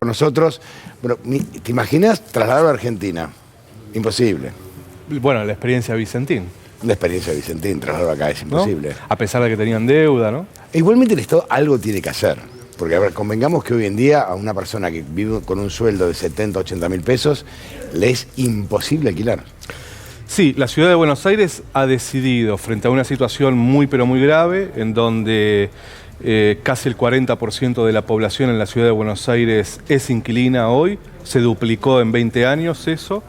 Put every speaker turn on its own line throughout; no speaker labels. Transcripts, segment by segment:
nosotros. Bueno, ¿te imaginas trasladarlo a Argentina? Imposible.
Bueno, la experiencia Vicentín.
La experiencia de Vicentín, trasladarlo acá es imposible.
¿No? A pesar de que tenían deuda, ¿no?
Igualmente el Estado algo tiene que hacer. Porque, a ver, convengamos que hoy en día a una persona que vive con un sueldo de 70, 80 mil pesos, le es imposible alquilar.
Sí, la ciudad de Buenos Aires ha decidido, frente a una situación muy pero muy grave, en donde casi el 40% de la población en la ciudad de Buenos Aires es inquilina hoy, se duplicó en 20 años eso.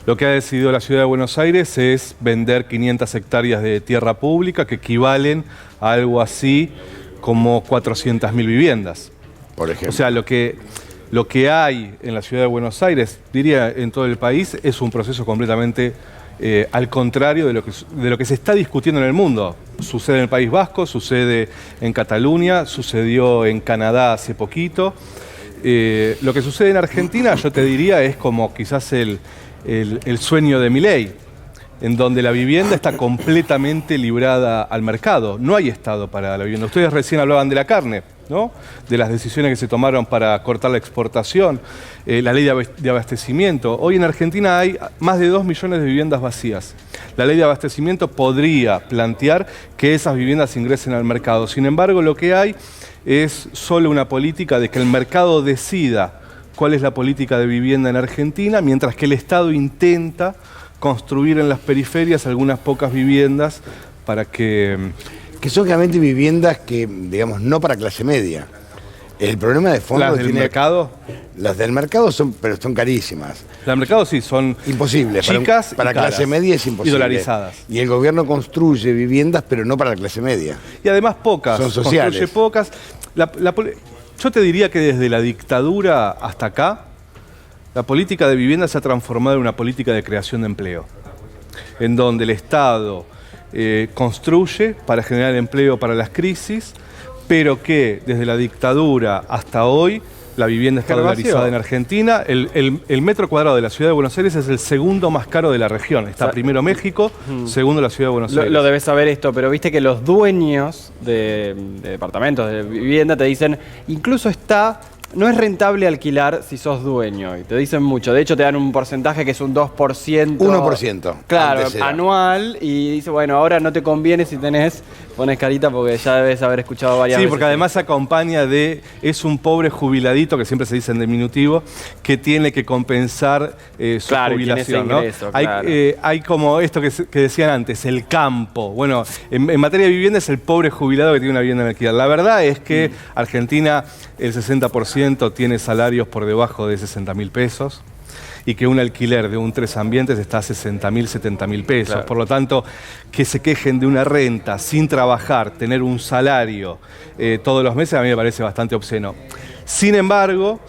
Lo que ha decidido la ciudad de Buenos Aires es vender 500 hectáreas de tierra pública que equivalen a algo así como 400.000 viviendas.
Por ejemplo.
O sea, lo que hay en la ciudad de Buenos Aires, diría en todo el país, es un proceso completamente al contrario de lo que se está discutiendo en el mundo. Sucede en el País Vasco, sucede en Cataluña, sucedió en Canadá hace poquito. Lo que sucede en Argentina, yo te diría, es como quizás el sueño de Milei, en donde la vivienda está completamente librada al mercado. No hay Estado para la vivienda. Ustedes recién hablaban de la carne, ¿no? De las decisiones que se tomaron para cortar la exportación, la ley de abastecimiento. Hoy en Argentina hay más de 2 millones de viviendas vacías. La ley de abastecimiento podría plantear que esas viviendas ingresen al mercado. Sin embargo, lo que hay es solo una política de que el mercado decida cuál es la política de vivienda en Argentina, mientras que el Estado intenta construir en las periferias algunas pocas viviendas para que...
Que son realmente viviendas que, digamos, no para clase media. El problema de fondo...
¿Las del mercado?
Las del mercado son carísimas.
Las del mercado sí, son
imposibles.
Chicas
para clase media es imposible.
Y dolarizadas.
Y el gobierno construye viviendas, pero no para la clase media.
Y además pocas.
Son sociales.
Construye pocas. Yo te diría que desde la dictadura hasta acá, la política de vivienda se ha transformado en una política de creación de empleo, en donde el Estado construye para generar empleo para las crisis, pero que desde la dictadura hasta hoy la vivienda está dolarizada en Argentina. El metro cuadrado de la ciudad de Buenos Aires es el segundo más caro de la región. Está primero México, segundo la ciudad de Buenos Aires.
Lo debes saber esto, pero viste que los dueños de departamentos, de vivienda, te dicen, incluso no es rentable alquilar si sos dueño. Y te dicen mucho. De hecho, te dan un porcentaje que es un 2%.
1%.
Claro, anual. Y dice, bueno, ahora no te conviene si pones carita porque ya debes haber escuchado varias veces.
Sí, porque además acompaña es un pobre jubiladito, que siempre se dice en diminutivo, que tiene que compensar su jubilación, ¿no? Ingreso, claro. Hay como esto que decían antes, el campo. Bueno, en materia de vivienda es el pobre jubilado que tiene una vivienda en alquiler. La verdad es que Argentina, el 60% tiene salarios por debajo de 60.000 pesos y que un alquiler de un 3 ambientes está a 60.000, 70.000 pesos. Claro. Por lo tanto, que se quejen de una renta sin trabajar, tener un salario todos los meses, a mí me parece bastante obsceno. Sin embargo,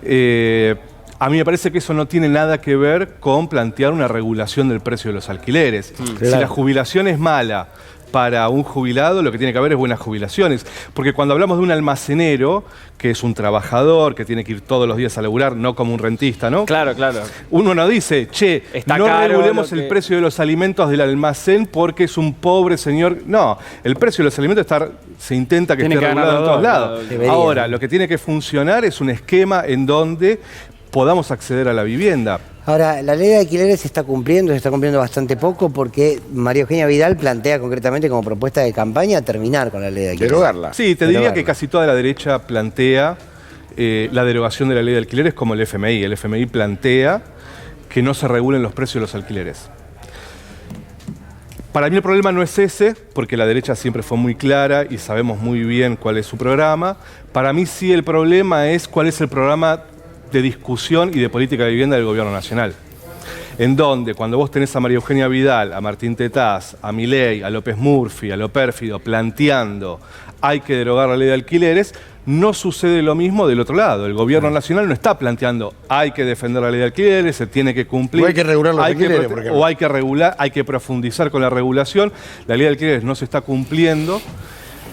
a mí me parece que eso no tiene nada que ver con plantear una regulación del precio de los alquileres. Claro. Si la jubilación es mala para un jubilado, lo que tiene que haber es buenas jubilaciones. Porque cuando hablamos de un almacenero, que es un trabajador, que tiene que ir todos los días a laburar, no como un rentista, ¿no?
Claro, claro.
Uno no dice, no regulemos el precio de los alimentos del almacén porque es un pobre señor. No, el precio de los alimentos se intenta que esté regulado en todos lados. Ahora, lo que tiene que funcionar es un esquema en donde podamos acceder a la vivienda.
Ahora, la ley de alquileres se está cumpliendo bastante poco porque María Eugenia Vidal plantea concretamente como propuesta de campaña terminar con la ley de alquileres.
Derogarla.
Sí, te diría que casi toda la derecha plantea la derogación de la ley de alquileres como el FMI. El FMI plantea que no se regulen los precios de los alquileres. Para mí el problema no es ese, porque la derecha siempre fue muy clara y sabemos muy bien cuál es su programa. Para mí sí el problema es cuál es el programa de discusión y de política de vivienda del gobierno nacional. En donde cuando vos tenés a María Eugenia Vidal, a Martín Tetaz, a Milei, a López Murphy, a Lo Pérfido, planteando hay que derogar la ley de alquileres, no sucede lo mismo del otro lado. El gobierno nacional no está planteando hay que defender la ley de alquileres, se tiene que cumplir.
O hay que regular los alquileres, por ejemplo.
O hay que regular, hay que profundizar con la regulación. La ley de alquileres no se está cumpliendo.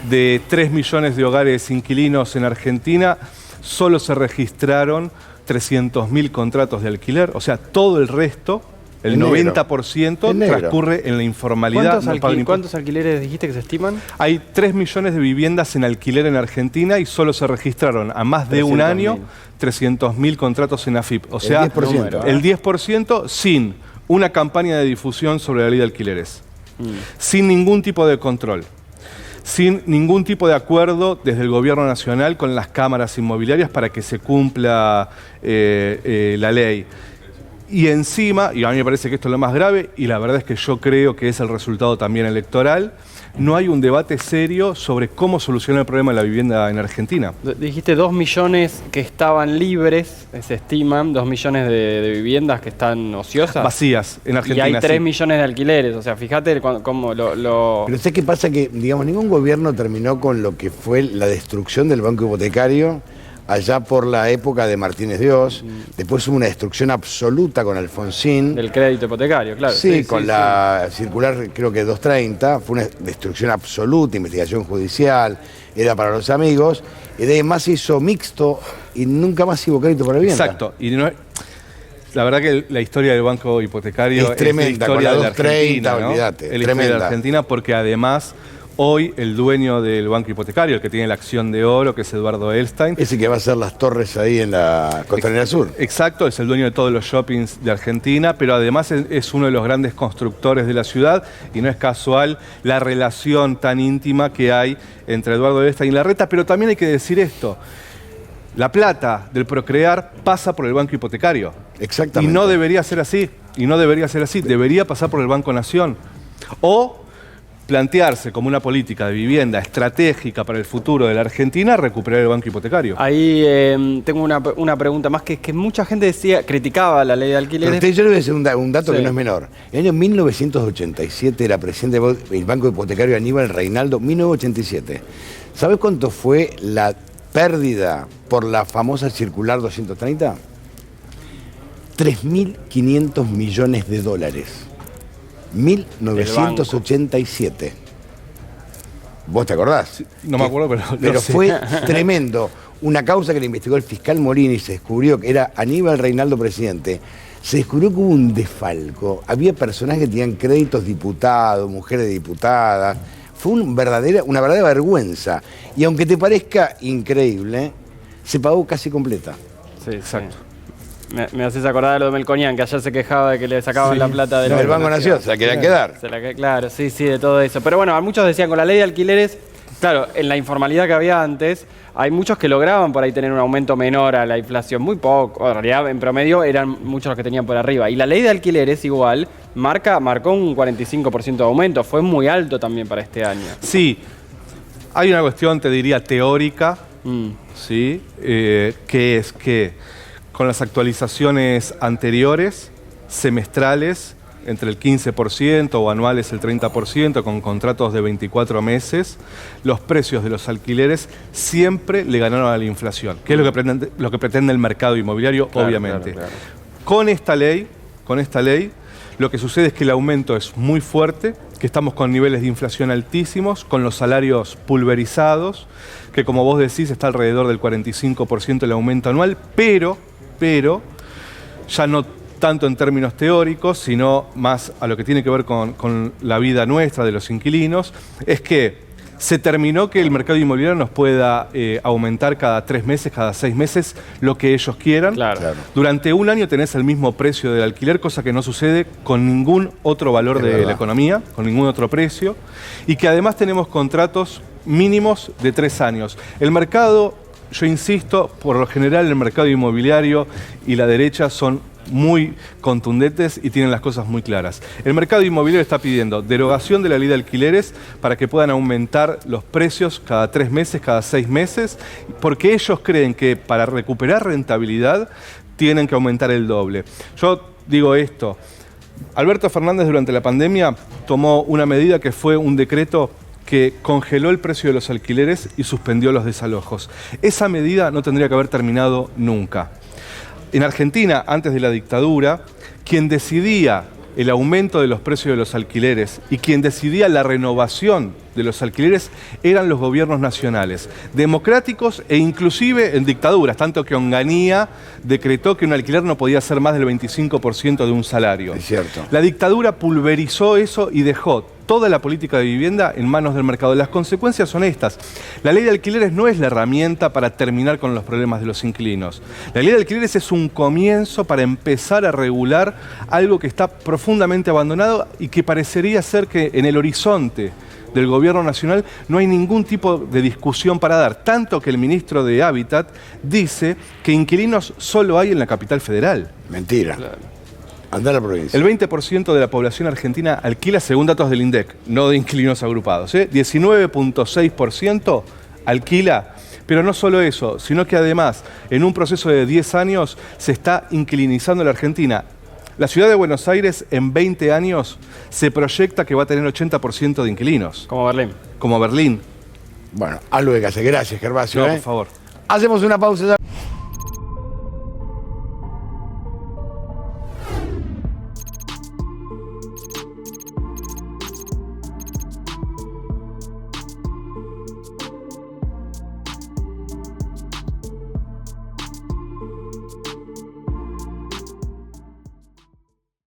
De 3 millones de hogares inquilinos en Argentina, solo se registraron 300.000 contratos de alquiler, o sea, todo el resto El
En negro.
90%
En negro.
transcurre en la informalidad. no pagan impuestos.
¿Cuántos alquileres dijiste que se estiman?
Hay 3 millones de viviendas en alquiler en Argentina y solo se registraron a más de un
300.000.
año 300.000 contratos en AFIP. O sea,
10%.
el 10% sin una campaña de difusión sobre la ley de alquileres. Sin ningún tipo de control. Sin ningún tipo de acuerdo desde el gobierno nacional con las cámaras inmobiliarias para que se cumpla la ley. Y encima, y a mí me parece que esto es lo más grave, y la verdad es que yo creo que es el resultado también electoral, no hay un debate serio sobre cómo solucionar el problema de la vivienda en Argentina.
Dijiste 2 millones que estaban libres, se estiman, 2 millones de viviendas que están ociosas.
Vacías en Argentina.
Y hay 3
sí.
millones de alquileres, o sea, fíjate cómo lo...
Pero ¿sabes qué pasa? Que, digamos, ningún gobierno terminó con lo que fue la destrucción del banco hipotecario allá por la época de Martínez Dios. Después hubo una destrucción absoluta con Alfonsín.
Del crédito hipotecario, claro.
Sí, con la circular, creo que 230, fue una destrucción absoluta, investigación judicial, era para los amigos, y además se hizo mixto y nunca más hubo crédito para vivienda.
Exacto. Y no, la verdad que la historia del banco hipotecario
Es tremenda,
la historia
con la
de la
230,
Argentina, ¿no?
olvídate,
Es la historia de
tremenda.
la Argentina porque además hoy el dueño del banco hipotecario, el que tiene la acción de oro, que es Eduardo Elstein.
Ese que va a hacer las torres ahí en la Costanera Sur.
Exacto, es el dueño de todos los shoppings de Argentina, pero además es uno de los grandes constructores de la ciudad y no es casual la relación tan íntima que hay entre Eduardo Elstein y Larreta, pero también hay que decir esto. La plata del procrear pasa por el banco hipotecario.
Exactamente.
Y no debería ser así. Y no debería ser así. Debería pasar por el Banco Nación. O plantearse como una política de vivienda estratégica para el futuro de la Argentina, recuperar el banco hipotecario.
Ahí tengo una pregunta más, que es que mucha gente criticaba la ley de
Pero
alquileres.
usted, yo le voy a decir un dato
Sí.
que no es menor. En el año 1987 era presidente del Banco Hipotecario Aníbal Reinaldo, 1987. ¿Sabes cuánto fue la pérdida por la famosa circular 230? 3.500 millones de dólares. 1987. ¿Vos te acordás?
No me acuerdo, pero lo sé.
fue tremendo. Una causa que le investigó el fiscal Molini y se descubrió que era Aníbal Reinaldo presidente. Se descubrió que hubo un desfalco. Había personas que tenían créditos diputados, mujeres diputadas. Fue una verdadera vergüenza. Y aunque te parezca increíble, se pagó casi completa.
Sí,
Exacto.
sí. Me haces acordar de lo de Melconian, que ayer se quejaba de que le sacaban la plata del
No, el Banco Nación, se la querían quedar.
Claro, sí, de todo eso. Pero bueno, muchos decían con la ley de alquileres, claro, en la informalidad que había antes, hay muchos que lograban por ahí tener un aumento menor a la inflación, muy poco, en realidad en promedio eran muchos los que tenían por arriba. Y la ley de alquileres igual marcó un 45% de aumento, fue muy alto también para este año.
Sí, hay una cuestión, te diría, teórica, ¿sí? Que es que con las actualizaciones anteriores, semestrales, entre el 15% o anuales el 30%, con contratos de 24 meses, los precios de los alquileres siempre le ganaron a la inflación, que es lo que pretende el mercado inmobiliario,
Claro,
obviamente.
claro.
Con esta ley, lo que sucede es que el aumento es muy fuerte, que estamos con niveles de inflación altísimos, con los salarios pulverizados, que como vos decís está alrededor del 45% el aumento anual, pero ya no tanto en términos teóricos, sino más a lo que tiene que ver con la vida nuestra de los inquilinos, es que se terminó que el mercado inmobiliario nos pueda aumentar cada 3 meses, cada 6 meses, lo que ellos quieran.
Claro.
Durante un año tenés el mismo precio del alquiler, cosa que no sucede con ningún otro valor
Es
de
verdad.
la economía, con ningún otro precio, y que además tenemos contratos mínimos de 3 años. El mercado, yo insisto, por lo general el mercado inmobiliario y la derecha son muy contundentes y tienen las cosas muy claras. El mercado inmobiliario está pidiendo derogación de la ley de alquileres para que puedan aumentar los precios cada 3 meses, cada 6 meses, porque ellos creen que para recuperar rentabilidad tienen que aumentar el doble. Yo digo esto, Alberto Fernández durante la pandemia tomó una medida que fue un decreto que congeló el precio de los alquileres y suspendió los desalojos. Esa medida no tendría que haber terminado nunca. En Argentina, antes de la dictadura, quien decidía el aumento de los precios de los alquileres y quien decidía la renovación de los alquileres eran los gobiernos nacionales, democráticos e inclusive en dictaduras, tanto que Onganía decretó que un alquiler no podía ser más del 25% de un salario.
Es cierto.
La dictadura pulverizó eso y dejó toda la política de vivienda en manos del mercado. Las consecuencias son estas. La ley de alquileres no es la herramienta para terminar con los problemas de los inquilinos. La ley de alquileres es un comienzo para empezar a regular algo que está profundamente abandonado y que parecería ser que en el horizonte del gobierno nacional no hay ningún tipo de discusión para dar. Tanto que el ministro de Hábitat dice que inquilinos solo hay en la capital federal.
Mentira. Andá a la provincia.
El 20% de la población argentina alquila según datos del INDEC, no de inquilinos agrupados. 19.6% alquila, pero no solo eso, sino que además en un proceso de 10 años se está inquilinizando la Argentina. La ciudad de Buenos Aires en 20 años se proyecta que va a tener 80% de inquilinos.
Como Berlín.
Como Berlín.
Bueno, algo de que hacer. Gracias, Gervasio.
No, por favor.
Hacemos una pausa.